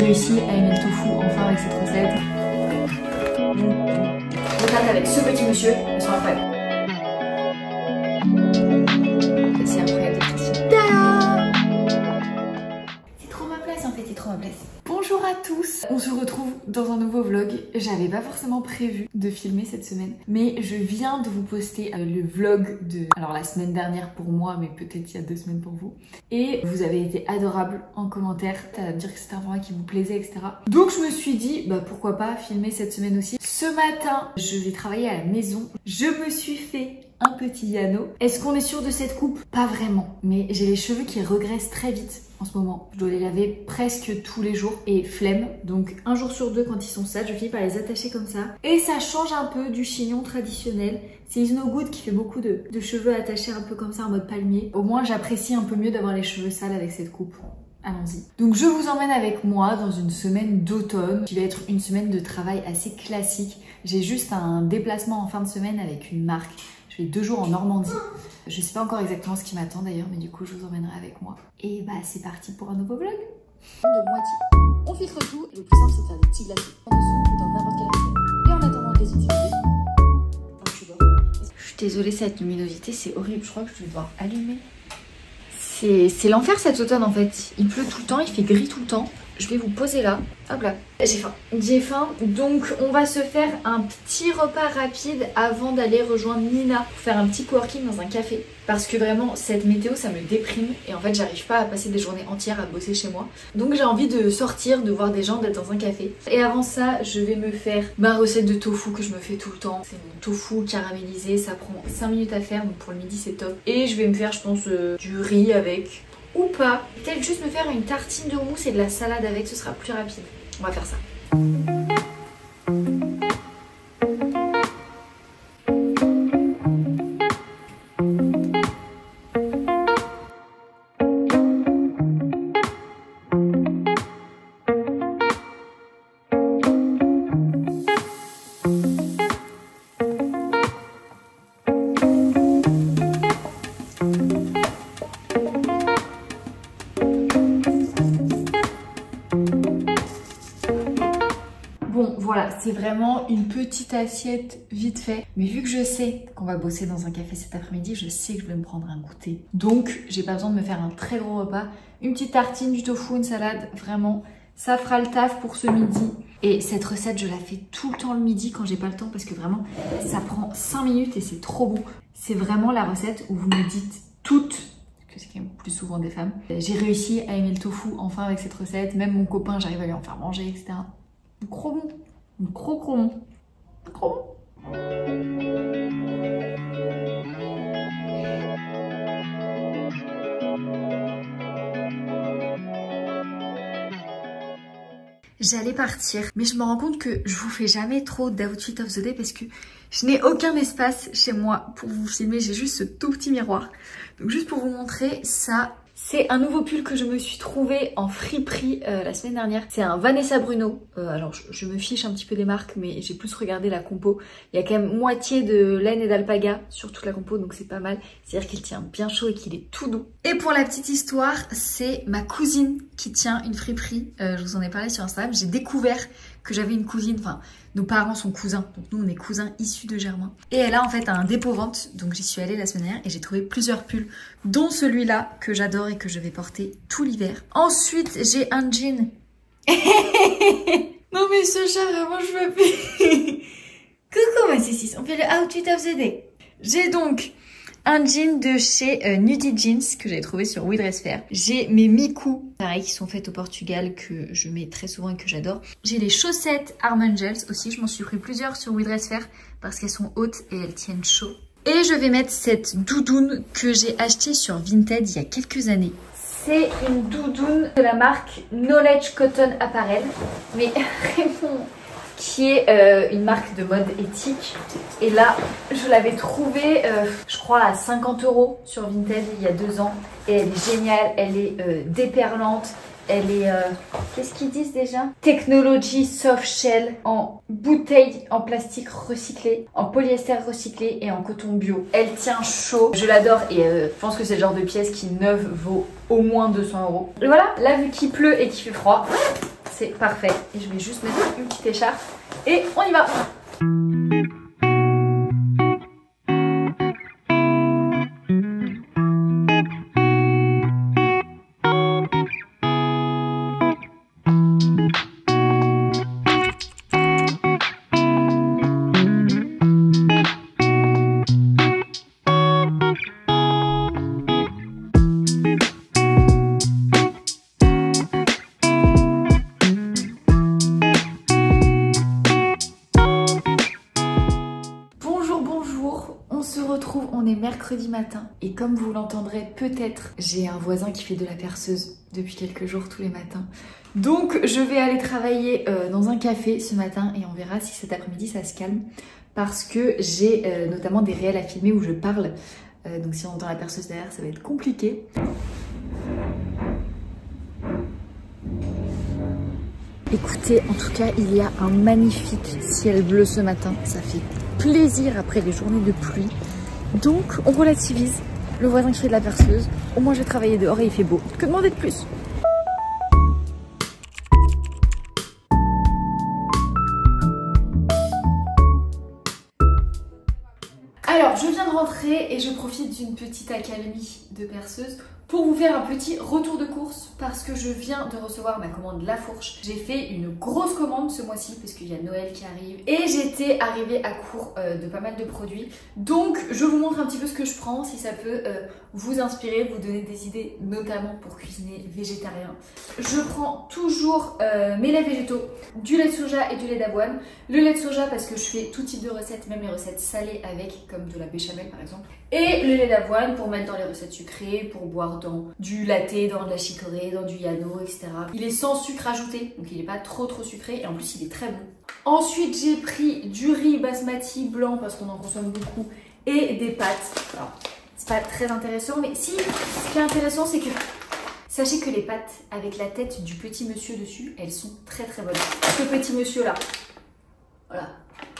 réussi à aimer le tofu enfin avec cette recette. Les pâtes avec ce petit monsieur, elles sont incroyables. C'est incroyable d'être ici. C'est trop ma place en fait, c'est trop ma place. Bonjour à tous, on se retrouve dans un nouveau vlog. J'avais pas forcément prévu de filmer cette semaine, mais je viens de vous poster le vlog de la semaine dernière pour moi, mais peut-être il y a 2 semaines pour vous. Et vous avez été adorables en commentaire à me dire que c'était un format qui vous plaisait, etc. Donc je me suis dit, bah pourquoi pas filmer cette semaine aussi. Ce matin, je vais travailler à la maison. Je me suis fait un petit Yano. Est-ce qu'on est sûr de cette coupe? Pas vraiment, mais j'ai les cheveux qui regressent très vite en ce moment. Je dois les laver presque tous les jours et flemme. Donc un jour sur 2 quand ils sont sales, je finis par les attacher comme ça. Et ça change un peu du chignon traditionnel. C'est Is No Good qui fait beaucoup de cheveux attachés un peu comme ça en mode palmier. Au moins j'apprécie un peu mieux d'avoir les cheveux sales avec cette coupe. Allons-y. Donc je vous emmène avec moi dans une semaine d'automne qui va être une semaine de travail assez classique. J'ai juste un déplacement en fin de semaine avec une marque. Je vais 2 jours en Normandie. Je sais pas encore exactement ce qui m'attend d'ailleurs, mais du coup je vous emmènerai avec moi. Et bah c'est parti pour un nouveau vlog. De moitié. On filtre tout et le plus simple c'est de faire des petits glaçons en dessous ou dans n'importe quelle recette. Et en attendant de les utiliser, je suis désolée, cette luminosité c'est horrible, je crois que je vais devoir allumer. C'est l'enfer cet automne en fait. Il pleut tout le temps, il fait gris tout le temps. Je vais vous poser là. Hop là. J'ai faim. J'ai faim. Donc on va se faire un petit repas rapide avant d'aller rejoindre Nina pour faire un petit coworking dans un café. Parce que vraiment cette météo ça me déprime et en fait j'arrive pas à passer des journées entières à bosser chez moi. Donc j'ai envie de sortir, de voir des gens, d'être dans un café. Et avant ça je vais me faire ma recette de tofu que je me fais tout le temps. C'est mon tofu caramélisé, ça prend 5 minutes à faire donc pour le midi c'est top. Et je vais me faire je pense du riz avec ou pas. Peut-être juste me faire une tartine de houmous et de la salade avec, ce sera plus rapide. On va faire ça. Voilà, c'est vraiment une petite assiette vite fait. Mais vu que je sais qu'on va bosser dans un café cet après-midi, je sais que je vais me prendre un goûter. Donc, j'ai pas besoin de me faire un très gros repas. Une petite tartine, du tofu, une salade, vraiment, ça fera le taf pour ce midi. Et cette recette, je la fais tout le temps le midi quand j'ai pas le temps parce que vraiment, ça prend 5 minutes et c'est trop bon. C'est vraiment la recette où vous me dites toutes, que c'est quand même plus souvent des femmes, j'ai réussi à aimer le tofu enfin avec cette recette. Même mon copain, j'arrive à lui en faire manger, etc. Trop bon. Trop bon. Trop bon. J'allais partir, mais je me rends compte que je vous fais jamais trop d'outfit of the day parce que je n'ai aucun espace chez moi pour vous filmer, j'ai juste ce tout petit miroir. Donc juste pour vous montrer ça. C'est un nouveau pull que je me suis trouvé en friperie la semaine dernière. C'est un Vanessa Bruno. Alors je me fiche un petit peu des marques, mais j'ai plus regardé la compo. Il y a quand même moitié de laine et d'alpaga sur toute la compo, donc c'est pas mal. C'est-à-dire qu'il tient bien chaud et qu'il est tout doux. Et pour la petite histoire, c'est ma cousine qui tient une friperie. Je vous en ai parlé sur Instagram. J'ai découvert que j'avais une cousine, enfin nos parents sont cousins, donc nous on est cousins issus de Germain. Et elle a en fait un dépôt-vente, donc j'y suis allée la semaine dernière et j'ai trouvé plusieurs pulls, dont celui-là que j'adore et que je vais porter tout l'hiver. Ensuite j'ai un jean. Non mais ce chat vraiment je veux plus. Coucou ma cécile, on fait le outfit of the day. J'ai donc un jean de chez Nudie Jeans que j'ai trouvé sur We Dress Fair. J'ai mes Miku, pareil, qui sont faites au Portugal, que je mets très souvent et que j'adore. J'ai les chaussettes Arm & Gels aussi. Je m'en suis pris plusieurs sur We Dress Fair parce qu'elles sont hautes et elles tiennent chaud. Et je vais mettre cette doudoune que j'ai achetée sur Vinted il y a quelques années. C'est une doudoune de la marque Knowledge Cotton Apparel. Mais vraiment, qui est une marque de mode éthique. Et là, je l'avais trouvée, je crois, à 50 € sur Vinted il y a 2 ans. Et elle est géniale, elle est déperlante. Elle est, qu'est-ce qu'ils disent déjà? Technology Soft Shell en bouteille en plastique recyclé, en polyester recyclé et en coton bio. Elle tient chaud, je l'adore et je pense que c'est le genre de pièce qui neuve vaut au moins 200 €. Et voilà, là vu qu'il pleut et qu'il fait froid, c'est parfait. Et je vais juste mettre une petite écharpe et on y va. On est mercredi matin et comme vous l'entendrez peut-être, j'ai un voisin qui fait de la perceuse depuis quelques jours tous les matins. Donc je vais aller travailler dans un café ce matin et on verra si cet après-midi ça se calme parce que j'ai notamment des réels à filmer où je parle. Donc si on entend la perceuse derrière, ça va être compliqué. Écoutez, en tout cas, il y a un magnifique ciel bleu ce matin. Ça fait plaisir après les journées de pluie. Donc, on relativise. Le voisin qui fait de la perceuse. Au moins, je vais travailler dehors et il fait beau. Que demander de plus? Alors, je viens de rentrer et je profite d'une petite accalmie de perceuse pour vous faire un petit retour de course parce que je viens de recevoir ma commande La Fourche. J'ai fait une grosse commande ce mois-ci parce qu'il y a Noël qui arrive et j'étais arrivée à court de pas mal de produits. Donc je vous montre un petit peu ce que je prends si ça peut vous inspirer, vous donner des idées notamment pour cuisiner végétarien. Je prends toujours mes laits végétaux, du lait de soja et du lait d'avoine. Le lait de soja parce que je fais tout type de recettes, même les recettes salées avec comme de la béchamel par exemple. Et le lait d'avoine pour mettre dans les recettes sucrées, pour boire dans du latte, dans de la chicorée, dans du yano, etc. Il est sans sucre ajouté, donc il n'est pas trop sucré et en plus il est très bon. Ensuite j'ai pris du riz basmati blanc parce qu'on en consomme beaucoup et des pâtes. Alors c'est pas très intéressant mais si, ce qui est intéressant c'est que sachez que les pâtes avec la tête du petit monsieur dessus, elles sont très bonnes. Ce petit monsieur là, voilà,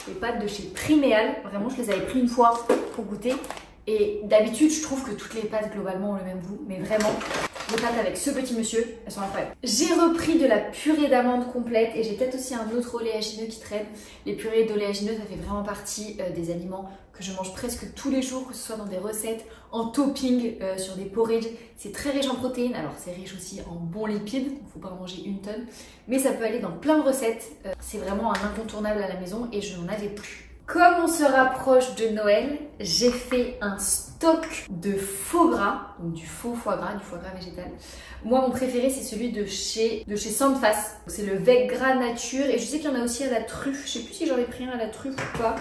les pâtes de chez Priméal, vraiment je les avais pris une fois pour goûter. Et d'habitude, je trouve que toutes les pâtes globalement ont le même goût, mais vraiment, les pâtes avec ce petit monsieur, elles sont incroyables. J'ai repris de la purée d'amandes complète et j'ai peut-être aussi un autre oléagineux qui traîne. Les purées d'oléagineux, ça fait vraiment partie des aliments que je mange presque tous les jours, que ce soit dans des recettes, en topping, sur des porridge. C'est très riche en protéines, alors c'est riche aussi en bons lipides, il ne faut pas en manger une tonne, mais ça peut aller dans plein de recettes. C'est vraiment un incontournable à la maison et je n'en avais plus. Comme on se rapproche de Noël, j'ai fait un stock de faux gras, donc du faux foie gras, du foie gras végétal. Moi, mon préféré, c'est celui de chez Sandfast. C'est le Veg Gras Nature et je sais qu'il y en a aussi à la truffe. Je sais plus si j'en ai pris un à la truffe ou pas.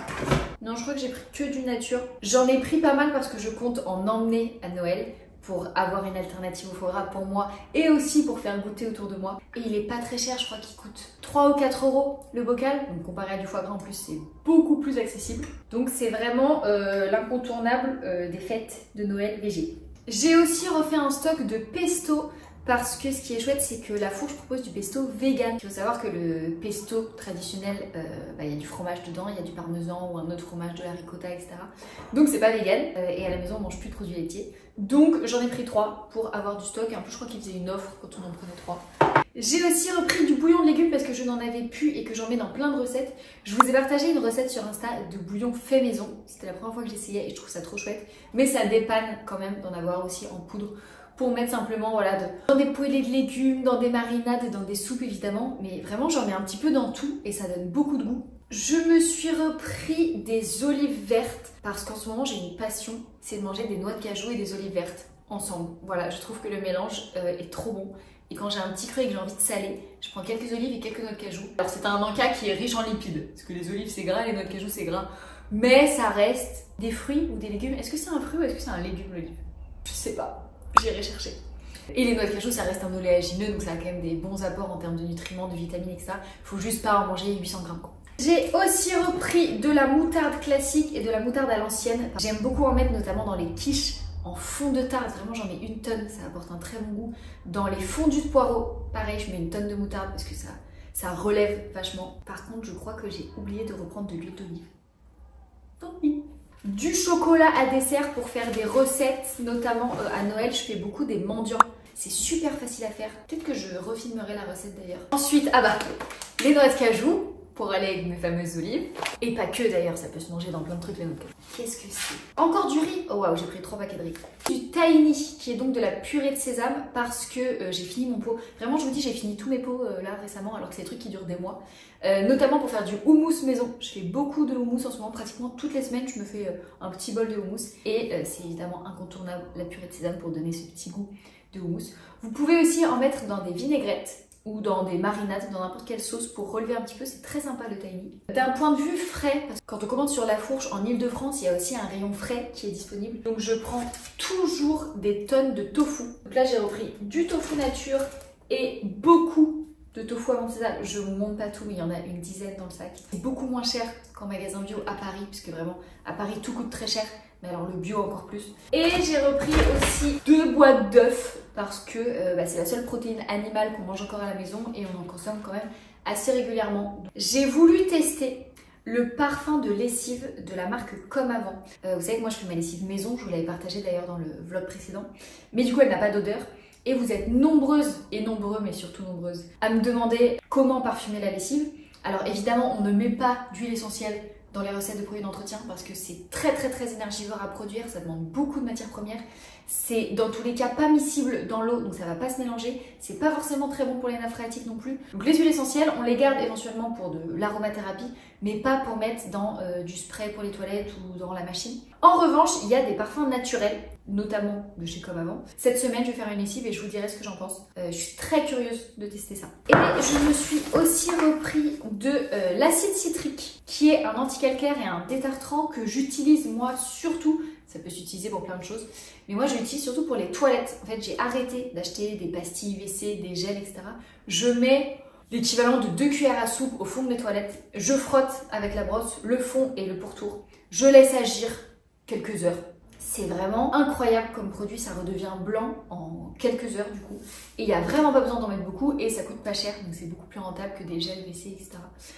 Non, je crois que j'ai pris que du nature. J'en ai pris pas mal parce que je compte en emmener à Noël pour avoir une alternative au foie gras pour moi et aussi pour faire goûter autour de moi. Et il est pas très cher, je crois qu'il coûte 3 ou 4 euros le bocal. Donc comparé à du foie gras en plus, c'est beaucoup plus accessible. Donc c'est vraiment l'incontournable des fêtes de Noël végé. J'ai aussi refait un stock de pesto parce que ce qui est chouette, c'est que La Fourche propose du pesto vegan. Il faut savoir que le pesto traditionnel, il y a du fromage dedans, il y a du parmesan ou un autre fromage, de la ricotta, etc. Donc c'est pas vegan et à la maison on mange plus de produits laitiers. Donc j'en ai pris 3 pour avoir du stock. Et en plus je crois qu'ils faisaient une offre quand on en prenait 3. J'ai aussi repris du bouillon de légumes parce que je n'en avais plus et que j'en mets dans plein de recettes. Je vous ai partagé une recette sur Insta de bouillon fait maison. C'était la première fois que j'essayais et je trouve ça trop chouette. Mais ça dépanne quand même d'en avoir aussi en poudre pour mettre simplement voilà, dans des poêlées de légumes, dans des marinades, dans des soupes évidemment. Mais vraiment j'en mets un petit peu dans tout et ça donne beaucoup de goût. Je me suis repris des olives vertes parce qu'en ce moment j'ai une passion, c'est de manger des noix de cajou et des olives vertes ensemble. Voilà, je trouve que le mélange est trop bon. Et quand j'ai un petit creux et que j'ai envie de saler, je prends quelques olives et quelques noix de cajou. Alors c'est un encas qui est riche en lipides, parce que les olives c'est gras, les noix de cajou c'est gras. Mais ça reste des fruits ou des légumes. Est-ce que c'est un fruit ou est-ce que c'est un légume l'olive? Je sais pas, j'irai chercher. Et les noix de cajou ça reste un oléagineux, donc ça a quand même des bons apports en termes de nutriments, de vitamines, etc. Faut juste pas en manger 800 grammes quoi. J'ai aussi repris de la moutarde classique et de la moutarde à l'ancienne. J'aime beaucoup en mettre notamment dans les quiches. En fond de tarte, vraiment j'en mets une tonne, ça apporte un très bon goût. Dans les fondus de poireaux, pareil, je mets une tonne de moutarde parce que ça relève vachement. Par contre, je crois que j'ai oublié de reprendre de l'huile d'olive. Tant pis. Du chocolat à dessert pour faire des recettes, notamment à Noël, je fais beaucoup des mendiants. C'est super facile à faire. Peut-être que je refilmerai la recette d'ailleurs. Ensuite, les noix de cajou pour aller avec mes fameuses olives. Et pas que d'ailleurs, ça peut se manger dans plein de trucs les noix de cajou. Qu'est-ce que c'est? Encore du riz. Oh waouh, j'ai pris 3 paquets de riz. Du tahini, qui est donc de la purée de sésame parce que j'ai fini mon pot. Vraiment, je vous dis, j'ai fini tous mes pots là récemment, alors que c'est des trucs qui durent des mois. Notamment pour faire du houmous maison. Je fais beaucoup de houmous en ce moment, pratiquement toutes les semaines, je me fais un petit bol de houmous. Et c'est évidemment incontournable, la purée de sésame pour donner ce petit goût de houmous. Vous pouvez aussi en mettre dans des vinaigrettes ou dans des marinades, dans n'importe quelle sauce pour relever un petit peu, c'est très sympa le tahini. D'un point de vue frais, parce que quand on commande sur La Fourche en Ile-de-France, il y a aussi un rayon frais qui est disponible. Donc je prends toujours des tonnes de tofu. Donc là j'ai repris du tofu nature et beaucoup de tofu avant sésame. Je vous montre pas tout, mais il y en a une dizaine dans le sac. C'est beaucoup moins cher qu'en magasin bio à Paris, puisque vraiment à Paris tout coûte très cher. Mais alors le bio encore plus. Et j'ai repris aussi 2 boîtes d'œufs parce que c'est la seule protéine animale qu'on mange encore à la maison et on en consomme quand même assez régulièrement. J'ai voulu tester le parfum de lessive de la marque Comme Avant. Vous savez que moi je fais ma lessive maison, je vous l'avais partagé d'ailleurs dans le vlog précédent. Mais du coup elle n'a pas d'odeur. Et vous êtes nombreuses et nombreux, mais surtout nombreuses, à me demander comment parfumer la lessive. Alors évidemment on ne met pas d'huile essentielle dans les recettes de produits d'entretien parce que c'est très énergivore à produire, ça demande beaucoup de matières premières. C'est dans tous les cas pas miscible dans l'eau, donc ça va pas se mélanger. C'est pas forcément très bon pour les nappes phréatiques non plus. Donc les huiles essentielles, on les garde éventuellement pour de l'aromathérapie, mais pas pour mettre dans du spray pour les toilettes ou dans la machine. En revanche, il y a des parfums naturels, notamment de chez Comme Avant. Cette semaine, je vais faire une lessive et je vous dirai ce que j'en pense. Je suis très curieuse de tester ça. Et je me suis aussi repris de l'acide citrique, qui est un anticalcaire et un détartrant que j'utilise moi surtout. Ça peut s'utiliser pour plein de choses. Mais moi, je l'utilise surtout pour les toilettes. En fait, j'ai arrêté d'acheter des pastilles WC, des gels, etc. Je mets l'équivalent de 2 cuillères à soupe au fond de mes toilettes. Je frotte avec la brosse le fond et le pourtour. Je laisse agir quelques heures. C'est vraiment incroyable comme produit. Ça redevient blanc en quelques heures du coup. Et il n'y a vraiment pas besoin d'en mettre beaucoup et ça coûte pas cher. Donc c'est beaucoup plus rentable que des gels WC, etc.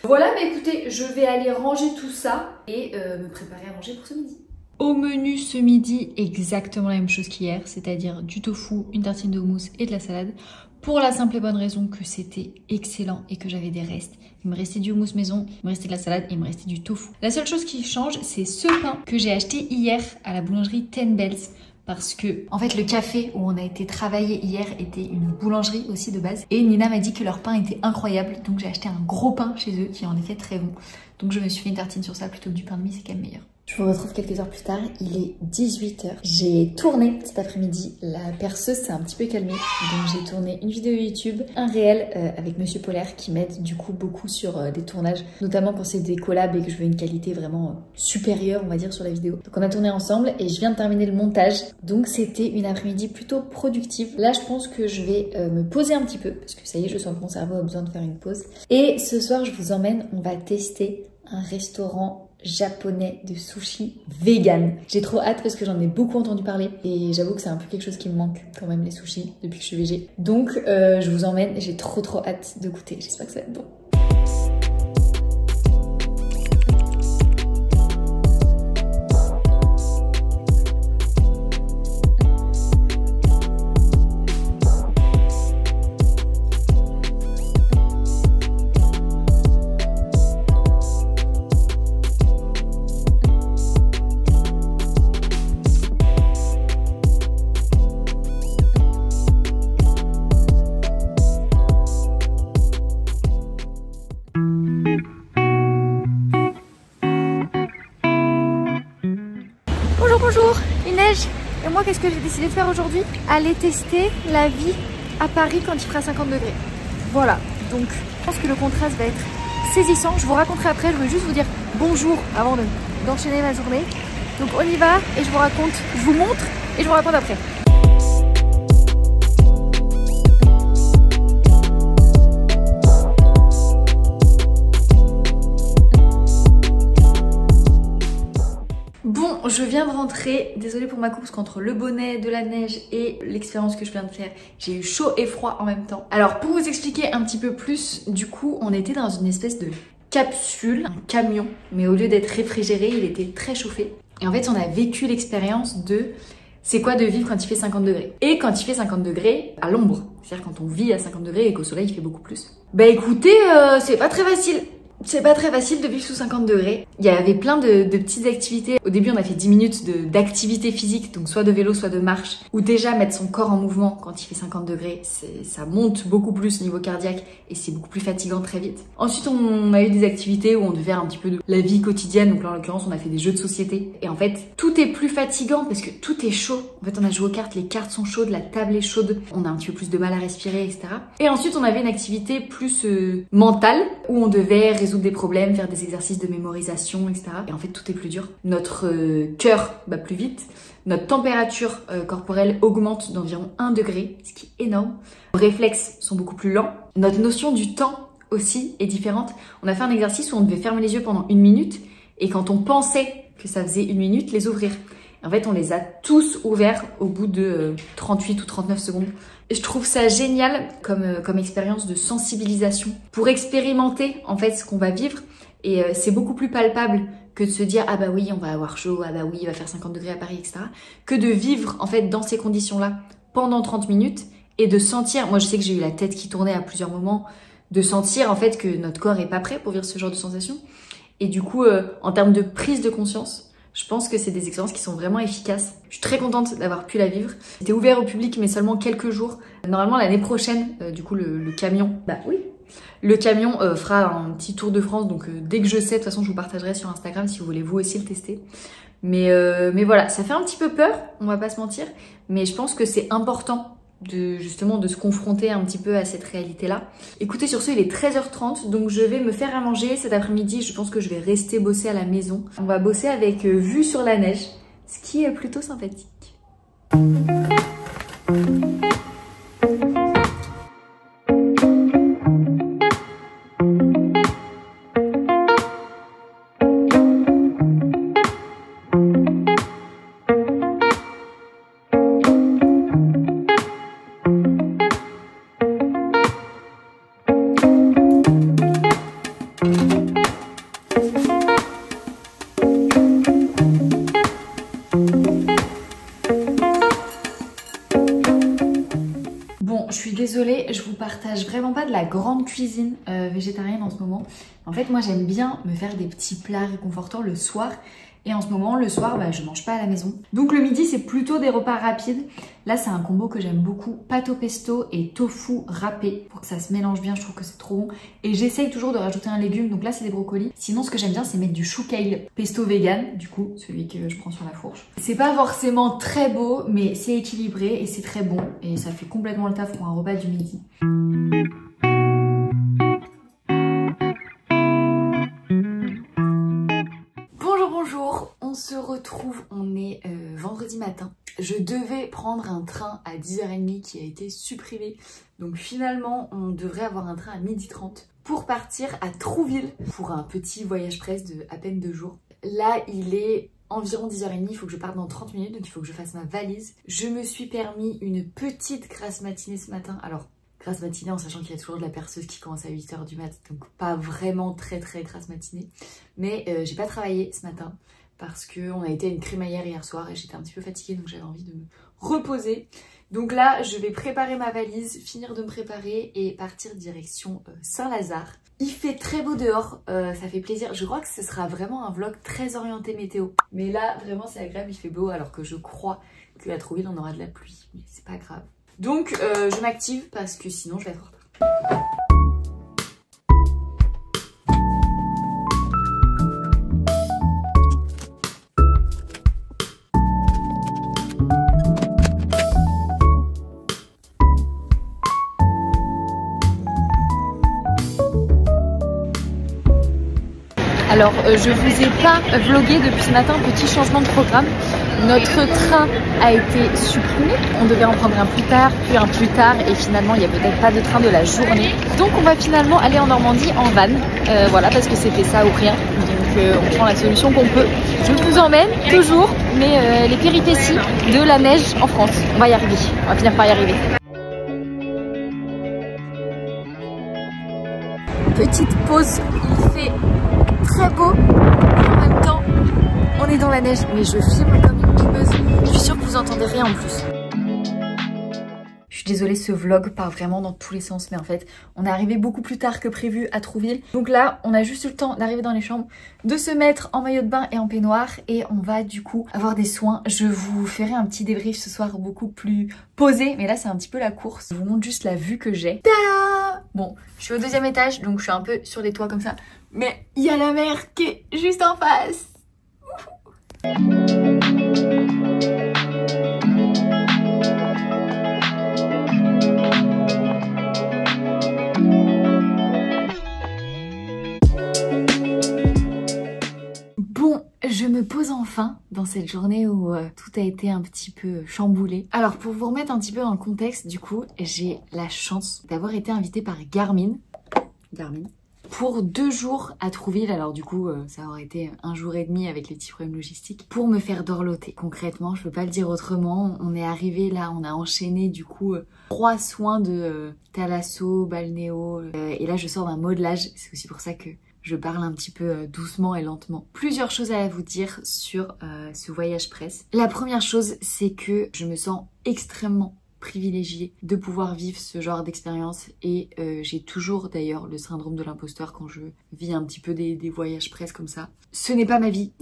Voilà, mais écoutez, je vais aller ranger tout ça et me préparer à manger pour ce midi. Au menu ce midi, exactement la même chose qu'hier, c'est-à-dire du tofu, une tartine de houmous et de la salade, pour la simple et bonne raison que c'était excellent et que j'avais des restes. Il me restait du houmous maison, il me restait de la salade et il me restait du tofu. La seule chose qui change, c'est ce pain que j'ai acheté hier à la boulangerie Ten Bells. Parce que, en fait, le café où on a été travailler hier était une boulangerie aussi de base. Et Nina m'a dit que leur pain était incroyable. Donc j'ai acheté un gros pain chez eux qui est en effet très bon. Donc je me suis fait une tartine sur ça plutôt que du pain de mie, c'est quand même meilleur. Je vous retrouve quelques heures plus tard, il est 18 h. J'ai tourné cet après-midi, la perceuse s'est un petit peu calmée, donc j'ai tourné une vidéo YouTube, un réel avec Monsieur Polaire qui m'aide du coup beaucoup sur des tournages, notamment quand c'est des collabs et que je veux une qualité vraiment supérieure on va dire sur la vidéo. Donc on a tourné ensemble et je viens de terminer le montage, donc c'était une après-midi plutôt productive. Là je pense que je vais me poser un petit peu, parce que ça y est je sens que mon cerveau a besoin de faire une pause. Et ce soir je vous emmène, on va tester un restaurant japonais de sushi vegan. J'ai trop hâte parce que j'en ai beaucoup entendu parler et j'avoue que c'est un peu quelque chose qui me manque quand même les sushis depuis que je suis végé. Donc je vous emmène et j'ai trop hâte de goûter. J'espère que ça va être bon. Bonjour, il neige et moi qu'est-ce que j'ai décidé de faire aujourd'hui? Aller tester la vie à Paris quand il fera 50 degrés. Voilà, donc je pense que le contraste va être saisissant. Je vous raconterai après, je veux juste vous dire bonjour avant d'enchaîner ma journée. Donc on y va et je vous raconte, je vous montre et je vous raconte après. Je viens de rentrer, désolée pour ma coupe parce qu'entre le bonnet, de la neige et l'expérience que je viens de faire, j'ai eu chaud et froid en même temps. Alors pour vous expliquer un petit peu plus, du coup on était dans une espèce de capsule, un camion, mais au lieu d'être réfrigéré, il était très chauffé. Et en fait on a vécu l'expérience de c'est quoi de vivre quand il fait 50 degrés. Et quand il fait 50 degrés à l'ombre, c'est-à-dire quand on vit à 50 degrés et qu'au soleil il fait beaucoup plus. Bah écoutez, c'est pas très facile. C'est pas très facile de vivre sous 50 degrés. Il y avait plein de petites activités. Au début, on a fait 10 minutes d'activité physique, donc soit de vélo, soit de marche, ou déjà mettre son corps en mouvement quand il fait 50 degrés, ça monte beaucoup plus au niveau cardiaque et c'est beaucoup plus fatigant très vite. Ensuite, on a eu des activités où on devait faire un petit peu de la vie quotidienne, donc là, en l'occurrence, on a fait des jeux de société. Et en fait, tout est plus fatigant parce que tout est chaud. En fait, on a joué aux cartes, les cartes sont chaudes, la table est chaude, on a un petit peu plus de mal à respirer, etc. Et ensuite, on avait une activité plus mentale où on devait résoudre des problèmes, faire des exercices de mémorisation, etc. Et en fait, tout est plus dur. Notre cœur bat plus vite. Notre température corporelle augmente d'environ 1 degré, ce qui est énorme. Nos réflexes sont beaucoup plus lents. Notre notion du temps aussi est différente. On a fait un exercice où on devait fermer les yeux pendant 1 minute et quand on pensait que ça faisait 1 minute, les ouvrir. En fait, on les a tous ouverts au bout de 38 ou 39 secondes. Et je trouve ça génial comme expérience de sensibilisation pour expérimenter en fait ce qu'on va vivre. Et c'est beaucoup plus palpable que de se dire « Ah bah oui, on va avoir chaud, ah bah oui, il va faire 50 degrés à Paris, etc. » que de vivre en fait dans ces conditions-là pendant 30 minutes et de sentir, moi je sais que j'ai eu la tête qui tournait à plusieurs moments, de sentir en fait que notre corps est pas prêt pour vivre ce genre de sensations. Et du coup, en termes de prise de conscience, je pense que c'est des expériences qui sont vraiment efficaces. Je suis très contente d'avoir pu la vivre. C'était ouvert au public, mais seulement quelques jours. Normalement, l'année prochaine, du coup, le camion... Bah oui. Le camion fera un petit tour de France. Donc, dès que je sais, de toute façon, je vous partagerai sur Instagram si vous voulez vous aussi le tester. Mais voilà, ça fait un petit peu peur, on va pas se mentir. Mais je pense que c'est important justement de se confronter un petit peu à cette réalité-là. Écoutez, sur ce, il est 13h30, donc je vais me faire à manger. Cet après-midi, je pense que je vais rester bosser à la maison. On va bosser avec vue sur la neige, ce qui est plutôt sympathique. Désolée, je vous partage vraiment pas de la grande cuisine végétarienne en ce moment. En fait, moi j'aime bien me faire des petits plats réconfortants le soir. Et en ce moment, le soir, bah, je mange pas à la maison. Donc le midi, c'est plutôt des repas rapides. Là, c'est un combo que j'aime beaucoup. Pâte au pesto et tofu râpé. Pour que ça se mélange bien, je trouve que c'est trop bon. Et j'essaye toujours de rajouter un légume. Donc là, c'est des brocolis. Sinon, ce que j'aime bien, c'est mettre du chou kale pesto vegan. Du coup, celui que je prends sur la fourche. C'est pas forcément très beau, mais c'est équilibré et c'est très bon. Et ça fait complètement le taf pour un repas du midi. Bonjour, on se retrouve, on est vendredi matin. Je devais prendre un train à 10h30 qui a été supprimé. Donc finalement, on devrait avoir un train à 12h30 pour partir à Trouville pour un petit voyage presse de à peine 2 jours. Là, il est environ 10h30, il faut que je parte dans 30 minutes, donc il faut que je fasse ma valise. Je me suis permis une petite grasse matinée ce matin. Alors, grasse matinée en sachant qu'il y a toujours de la perceuse qui commence à 8h du mat, donc pas vraiment très grasse matinée. Mais j'ai pas travaillé ce matin parce qu'on a été à une crémaillère hier soir et j'étais un petit peu fatiguée, donc j'avais envie de me reposer. Donc là, je vais préparer ma valise, finir de me préparer et partir direction Saint-Lazare. Il fait très beau dehors, ça fait plaisir. Je crois que ce sera vraiment un vlog très orienté météo. Mais là, vraiment, c'est agréable, il fait beau alors que je crois qu'à Trouville, on aura de la pluie. Mais c'est pas grave. Donc, je m'active parce que sinon, je vais être en retard. Alors, je vous ai pas vlogué depuis ce matin, petit changement de programme. Notre train a été supprimé. On devait en prendre un plus tard, puis un plus tard, et finalement, il n'y a peut-être pas de train de la journée. Donc, on va finalement aller en Normandie en van. Voilà, parce que c'était ça ou rien. Donc, on prend la solution qu'on peut. Je vous emmène toujours, mais les péripéties de la neige en France. On va y arriver. On va finir par y arriver. Petite pause, il fait très beau, en même temps On est dans la neige, mais je filme comme une pimeuse. Je suis sûre que vous entendez rien en plus. Je suis désolée, ce vlog part vraiment dans tous les sens, mais en fait, on est arrivé beaucoup plus tard que prévu à Trouville. Donc là, on a juste eu le temps d'arriver dans les chambres, de se mettre en maillot de bain et en peignoir, et on va du coup avoir des soins. Je vous ferai un petit débrief ce soir beaucoup plus posé, mais là c'est un petit peu la course. Je vous montre juste la vue que j'ai. Tada! Bon, je suis au 2e étage, donc je suis un peu sur les toits comme ça, mais il y a la mer qui est juste en face. Bon, je me pose enfin dans cette journée où tout a été un petit peu chamboulé. Alors pour vous remettre un petit peu dans le contexte, du coup, j'ai la chance d'avoir été invitée par Garmin pour 2 jours à Trouville. Alors du coup, ça aurait été 1 jour et demi avec les petits problèmes logistiques pour me faire dorloter. Concrètement, je peux pas le dire autrement. On est arrivé là, on a enchaîné du coup 3 soins de thalasso, balnéo, et là je sors d'un modelage. C'est aussi pour ça que je parle un petit peu doucement et lentement. Plusieurs choses à vous dire sur ce voyage presse. La première chose, c'est que je me sens extrêmement privilégiée de pouvoir vivre ce genre d'expérience, et j'ai toujours d'ailleurs le syndrome de l'imposteur quand je vis un petit peu des voyages presse comme ça. Ce n'est pas ma vie.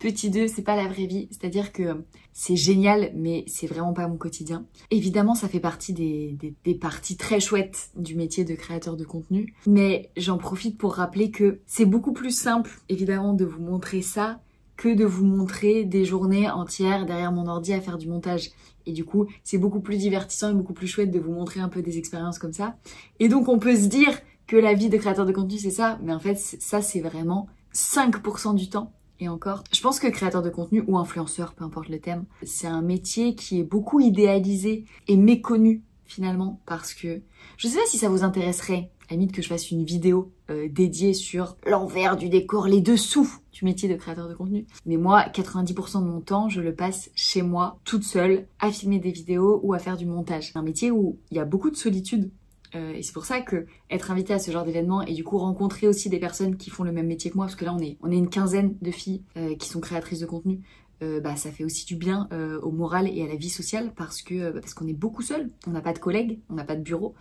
Petit 2, c'est pas la vraie vie, c'est-à-dire que c'est génial, mais c'est vraiment pas mon quotidien. Évidemment, ça fait partie des parties très chouettes du métier de créateur de contenu, mais j'en profite pour rappeler que c'est beaucoup plus simple, évidemment, de vous montrer ça que de vous montrer des journées entières derrière mon ordi à faire du montage. Et du coup, c'est beaucoup plus divertissant et beaucoup plus chouette de vous montrer un peu des expériences comme ça. Et donc, on peut se dire que la vie de créateur de contenu, c'est ça, mais en fait, ça, c'est vraiment 5% du temps. Et encore, je pense que créateur de contenu ou influenceur, peu importe le thème, c'est un métier qui est beaucoup idéalisé et méconnu finalement, parce que je sais pas si ça vous intéresserait, à la limite, que je fasse une vidéo dédiée sur l'envers du décor, les dessous du métier de créateur de contenu. Mais moi, 90% de mon temps, je le passe chez moi, toute seule, à filmer des vidéos ou à faire du montage. C'est un métier où il y a beaucoup de solitude. Et c'est pour ça que être invité à ce genre d'événement et du coup rencontrer aussi des personnes qui font le même métier que moi, parce que là on est une quinzaine de filles qui sont créatrices de contenu, ça fait aussi du bien au moral et à la vie sociale, parce qu'on est beaucoup seul, on n'a pas de collègues, on n'a pas de bureau,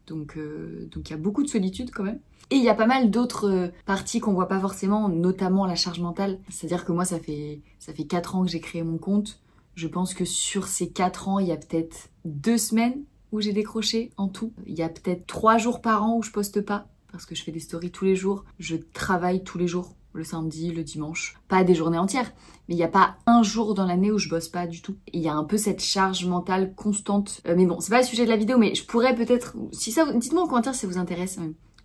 donc il y a beaucoup de solitude quand même. Et il y a pas mal d'autres parties qu'on voit pas forcément, notamment la charge mentale. C'est-à-dire que moi ça fait 4 ans que j'ai créé mon compte. Je pense que sur ces 4 ans, il y a peut-être 2 semaines où j'ai décroché en tout. Il y a peut-être 3 jours par an où je poste pas, parce que je fais des stories tous les jours. Je travaille tous les jours, le samedi, le dimanche. Pas des journées entières, mais il n'y a pas un jour dans l'année où je bosse pas du tout. Il y a un peu cette charge mentale constante. Mais bon, c'est pas le sujet de la vidéo, mais je pourrais peut-être... dites-moi en commentaire si ça vous intéresse,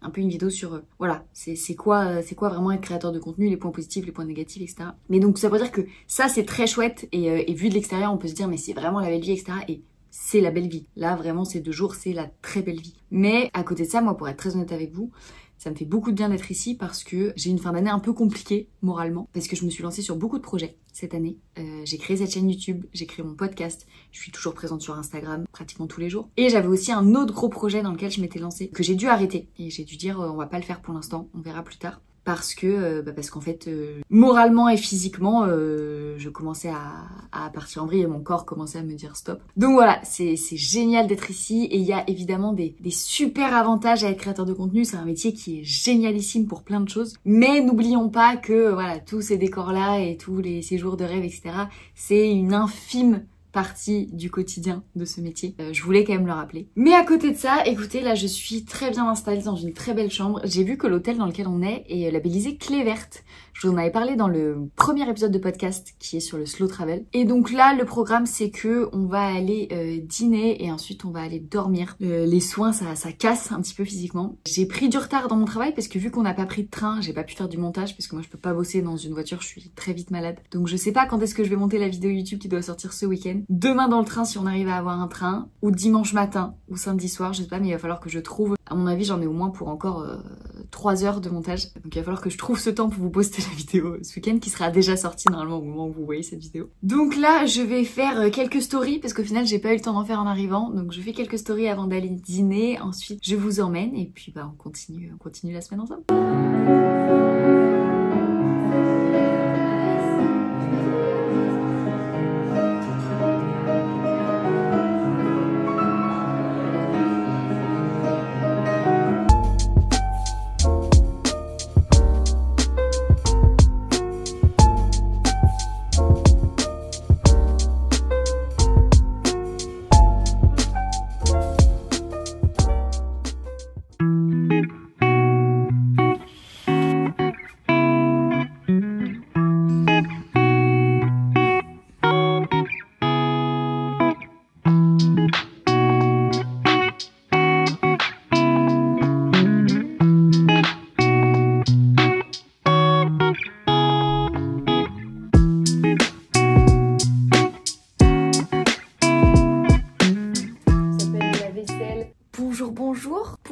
un peu une vidéo sur... voilà, c'est quoi vraiment être créateur de contenu, les points positifs, les points négatifs, etc. Mais donc ça veut dire que ça, c'est très chouette, et vu de l'extérieur, on peut se dire, mais c'est vraiment la belle vie, etc. Et c'est la belle vie. Là, vraiment, ces 2 jours, c'est la très belle vie. Mais à côté de ça, moi, pour être très honnête avec vous, ça me fait beaucoup de bien d'être ici, parce que j'ai une fin d'année un peu compliquée moralement, parce que je me suis lancée sur beaucoup de projets cette année. J'ai créé cette chaîne YouTube, j'ai créé mon podcast, je suis toujours présente sur Instagram pratiquement tous les jours. Et j'avais aussi un autre gros projet dans lequel je m'étais lancée, que j'ai dû arrêter. Et j'ai dû dire, on va pas le faire pour l'instant, on verra plus tard. Parce qu'en fait, moralement et physiquement, je commençais à partir en vrille et mon corps commençait à me dire stop. Donc voilà, c'est génial d'être ici, et il y a évidemment des super avantages à être créateur de contenu. C'est un métier qui est génialissime pour plein de choses. Mais n'oublions pas que voilà, tous ces décors-là et tous les séjours de rêve, etc., c'est une infime partie du quotidien de ce métier. Je voulais quand même le rappeler. Mais à côté de ça, écoutez, là je suis très bien installée dans une très belle chambre. J'ai vu que l'hôtel dans lequel on est labellisé Clé Verte. Je vous en avais parlé dans le premier épisode de podcast qui est sur le slow travel. Et donc là, le programme, c'est que on va aller dîner et ensuite on va aller dormir. Les soins, ça casse un petit peu physiquement. J'ai pris du retard dans mon travail parce que vu qu'on n'a pas pris de train, j'ai pas pu faire du montage parce que moi je peux pas bosser dans une voiture, je suis très vite malade. Donc je sais pas quand est-ce que je vais monter la vidéo YouTube qui doit sortir ce week-end. Demain dans le train si on arrive à avoir un train, ou dimanche matin, ou samedi soir, je sais pas, mais il va falloir que je trouve. À mon avis, j'en ai au moins pour encore 3 heures de montage. Donc il va falloir que je trouve ce temps pour vous poster la vidéo ce week-end, qui sera déjà sortie normalement au moment où vous voyez cette vidéo. Donc là, je vais faire quelques stories parce qu'au final, j'ai pas eu le temps d'en faire en arrivant. Donc je fais quelques stories avant d'aller dîner. Ensuite, je vous emmène et puis on continue la semaine ensemble.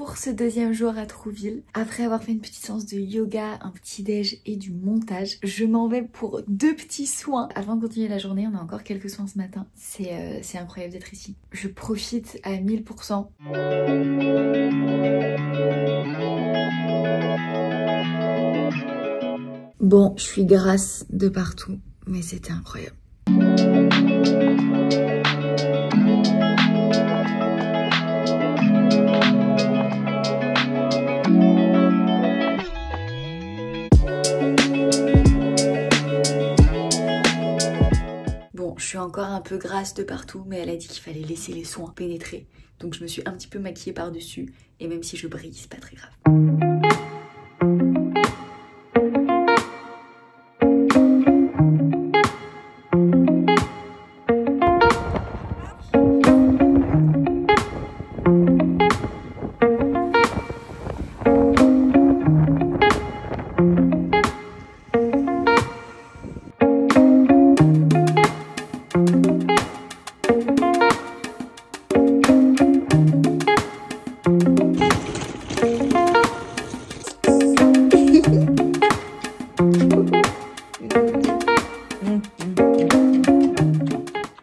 pour ce deuxième jour à Trouville. Après avoir fait une petite séance de yoga, un petit déj et du montage, je m'en vais pour 2 petits soins. Avant de continuer la journée, on a encore quelques soins ce matin. C'est incroyable d'être ici. Je profite à 1000%. Bon, je suis grasse de partout, mais c'était incroyable. Bon, je suis encore un peu grasse de partout, mais elle a dit qu'il fallait laisser les soins pénétrer. Donc je me suis un petit peu maquillée par-dessus, et même si je brille, c'est pas très grave.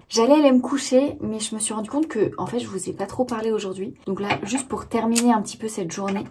J'allais aller me coucher, mais je me suis rendu compte que, en fait, je vous ai pas trop parlé aujourd'hui. Donc là, juste pour terminer un petit peu cette journée,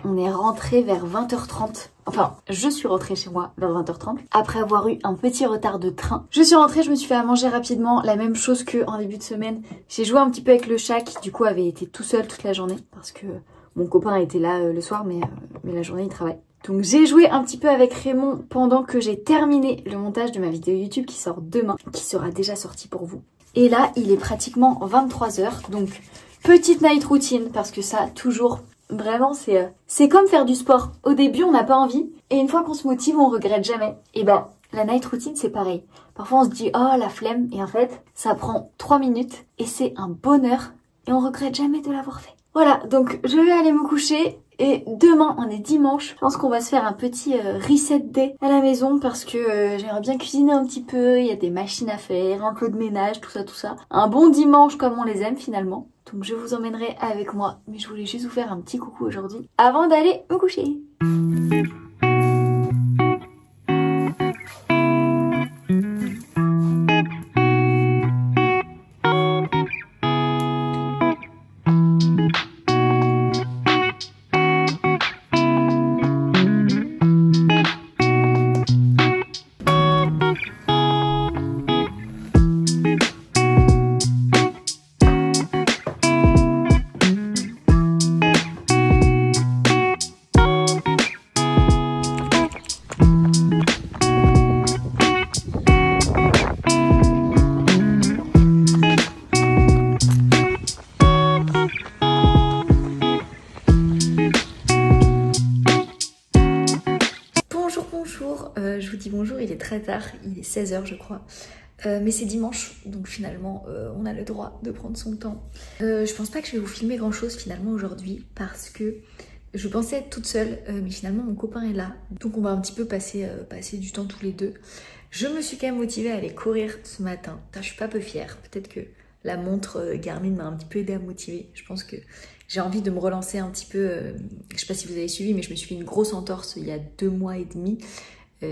on est rentré vers 20h30. Enfin, je suis rentrée chez moi vers 20h30, après avoir eu un petit retard de train. Je suis rentrée, je me suis fait à manger rapidement, la même chose qu'en début de semaine. J'ai joué un petit peu avec le chat qui, du coup, avait été tout seul toute la journée, parce que mon copain était là le soir, mais la journée, il travaille. Donc j'ai joué un petit peu avec Raymond pendant que j'ai terminé le montage de ma vidéo YouTube qui sort demain, qui sera déjà sortie pour vous. Et là, il est pratiquement 23h, donc petite night routine, parce que ça, toujours, vraiment, c'est comme faire du sport. Au début, on n'a pas envie, et une fois qu'on se motive, on regrette jamais. Et ben, la night routine, c'est pareil. Parfois, on se dit, oh, la flemme, et en fait, ça prend 3 minutes, et c'est un bonheur, et on regrette jamais de l'avoir fait. Voilà, donc je vais aller me coucher. Et demain, on est dimanche, je pense qu'on va se faire un petit reset day à la maison parce que j'aimerais bien cuisiner un petit peu, il y a des machines à faire, un peu de ménage, tout ça, tout ça. Un bon dimanche comme on les aime finalement. Donc je vous emmènerai avec moi, mais je voulais juste vous faire un petit coucou aujourd'hui avant d'aller me coucher. Je vous dis bonjour, il est très tard, il est 16h je crois, mais c'est dimanche, donc finalement on a le droit de prendre son temps. Je pense pas que je vais vous filmer grand chose finalement aujourd'hui, parce que je pensais être toute seule, mais finalement mon copain est là, donc on va un petit peu passer du temps tous les deux. Je me suis quand même motivée à aller courir ce matin, je suis pas peu fière, peut-être que la montre Garmin m'a un petit peu aidée à me motiver, je pense que j'ai envie de me relancer un petit peu, je sais pas si vous avez suivi, mais je me suis fait une grosse entorse il y a 2 mois et demi.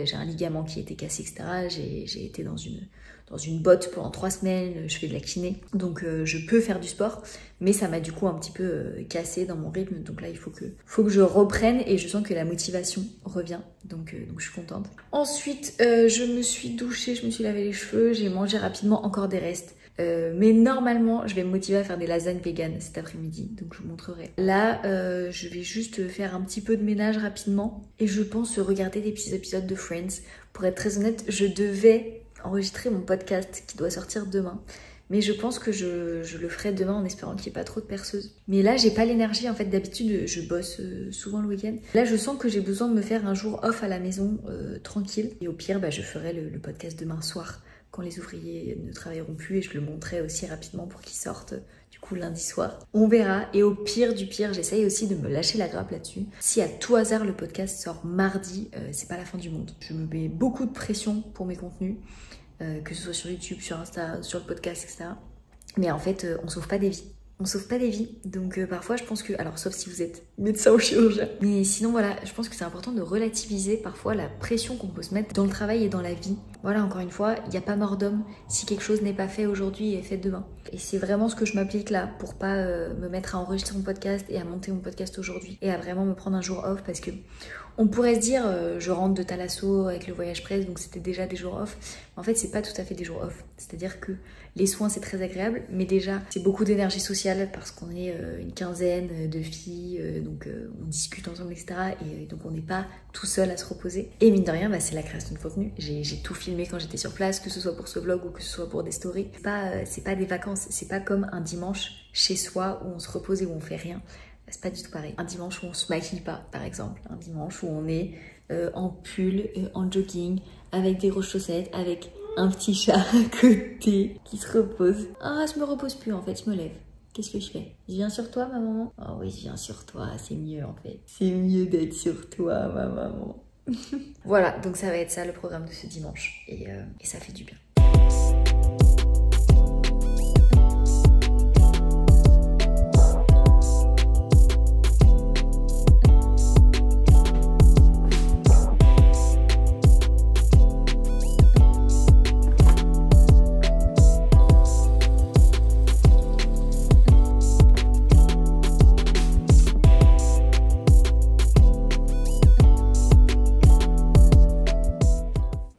J'ai un ligament qui était cassé, etc. J'ai été dans une botte pendant 3 semaines, je fais de la kiné. Donc je peux faire du sport, mais ça m'a du coup un petit peu cassé dans mon rythme. Donc là, il faut que je reprenne et je sens que la motivation revient. Donc je suis contente. Ensuite, je me suis douchée, je me suis lavé les cheveux, j'ai mangé rapidement encore des restes. Mais normalement, je vais me motiver à faire des lasagnes véganes cet après-midi, donc je vous montrerai. Là, je vais juste faire un petit peu de ménage rapidement et je pense regarder des petits épisodes de Friends. Pour être très honnête, je devais enregistrer mon podcast qui doit sortir demain, mais je pense que je le ferai demain en espérant qu'il n'y ait pas trop de perceuses. Mais là, j'ai pas l'énergie, en fait, d'habitude, je bosse souvent le week-end. Là, je sens que j'ai besoin de me faire un jour off à la maison, tranquille. Et au pire, je ferai le podcast demain soir, quand les ouvriers ne travailleront plus, et je le montrerai aussi rapidement pour qu'ils sortent du coup lundi soir. On verra, et au pire du pire, j'essaye aussi de me lâcher la grappe là-dessus. Si à tout hasard le podcast sort mardi, c'est pas la fin du monde. Je me mets beaucoup de pression pour mes contenus, que ce soit sur YouTube, sur Insta, sur le podcast, etc. Mais en fait, on sauve pas des vies. on sauve pas des vies. Donc parfois je pense que, alors sauf si vous êtes médecin ou chirurgien, mais sinon voilà, je pense que c'est important de relativiser parfois la pression qu'on peut se mettre dans le travail et dans la vie. Voilà, encore une fois, il n'y a pas mort d'homme. Si quelque chose n'est pas fait aujourd'hui, il est fait demain. Et c'est vraiment ce que je m'applique là pour pas me mettre à enregistrer mon podcast et à monter mon podcast aujourd'hui et à vraiment me prendre un jour off, parce que on pourrait se dire je rentre de Thalasso avec le voyage presse, donc c'était déjà des jours off. En fait, c'est pas tout à fait des jours off. C'est-à-dire que les soins c'est très agréable, mais déjà c'est beaucoup d'énergie sociale parce qu'on est une quinzaine de filles, donc on discute ensemble, etc. Et donc on n'est pas tout seul à se reposer. Et mine de rien, c'est la création de contenu. J'ai tout filmé quand j'étais sur place, que ce soit pour ce vlog ou que ce soit pour des stories. C'est pas des vacances, c'est pas comme un dimanche chez soi où on se repose et où on fait rien. C'est pas du tout pareil. Un dimanche où on se maquille pas, par exemple. Un dimanche où on est en pull, en jogging, avec des grosses chaussettes, avec un petit chat à côté qui se repose. Ah, je me repose plus en fait, je me lève. Qu'est-ce que je fais? Je viens sur toi, ma maman? Oh oui, je viens sur toi, c'est mieux en fait. C'est mieux d'être sur toi, ma maman. Voilà, donc ça va être ça le programme de ce dimanche. Et ça fait du bien.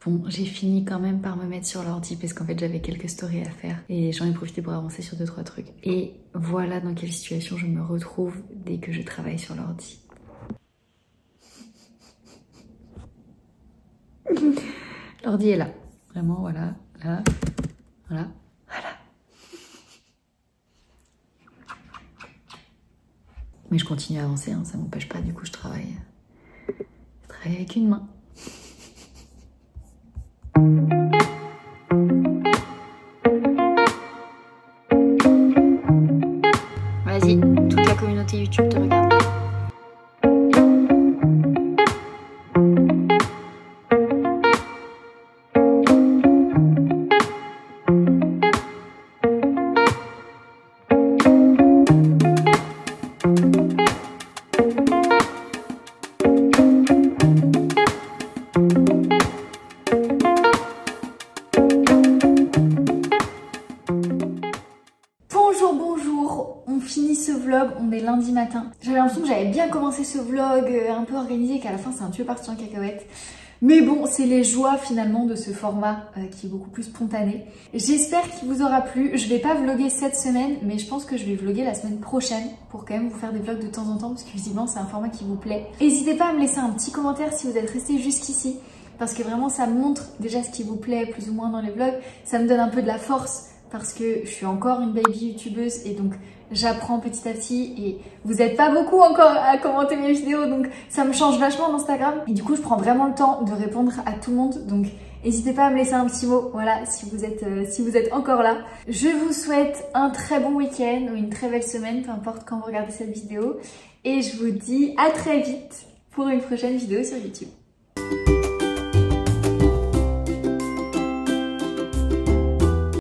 Bon, j'ai fini quand même par me mettre sur l'ordi parce qu'en fait j'avais quelques stories à faire et j'en ai profité pour avancer sur 2-3 trucs. Et voilà dans quelle situation je me retrouve dès que je travaille sur l'ordi. L'ordi est là. Vraiment, voilà, là, voilà, voilà. Mais je continue à avancer, hein, ça m'empêche pas, du coup je travaille avec une main. Vas-y, toute la communauté YouTube te regarde. Bonjour, on finit ce vlog, on est lundi matin. J'avais l'impression que j'avais bien commencé ce vlog, un peu organisé, qu'à la fin c'est un peu parti en cacahuète. Mais bon, c'est les joies finalement de ce format qui est beaucoup plus spontané. J'espère qu'il vous aura plu. Je vais pas vlogger cette semaine, mais je pense que je vais vlogger la semaine prochaine pour quand même vous faire des vlogs de temps en temps parce que visiblement c'est un format qui vous plaît. N'hésitez pas à me laisser un petit commentaire si vous êtes resté jusqu'ici parce que vraiment ça montre déjà ce qui vous plaît plus ou moins dans les vlogs. Ça me donne un peu de la force parce que je suis encore une baby youtubeuse et donc j'apprends petit à petit et vous n'êtes pas beaucoup encore à commenter mes vidéos donc ça me change vachement d'Instagram et du coup je prends vraiment le temps de répondre à tout le monde donc n'hésitez pas à me laisser un petit mot, voilà, si vous êtes encore là. Je vous souhaite un très bon week-end ou une très belle semaine, peu importe quand vous regardez cette vidéo et je vous dis à très vite pour une prochaine vidéo sur YouTube.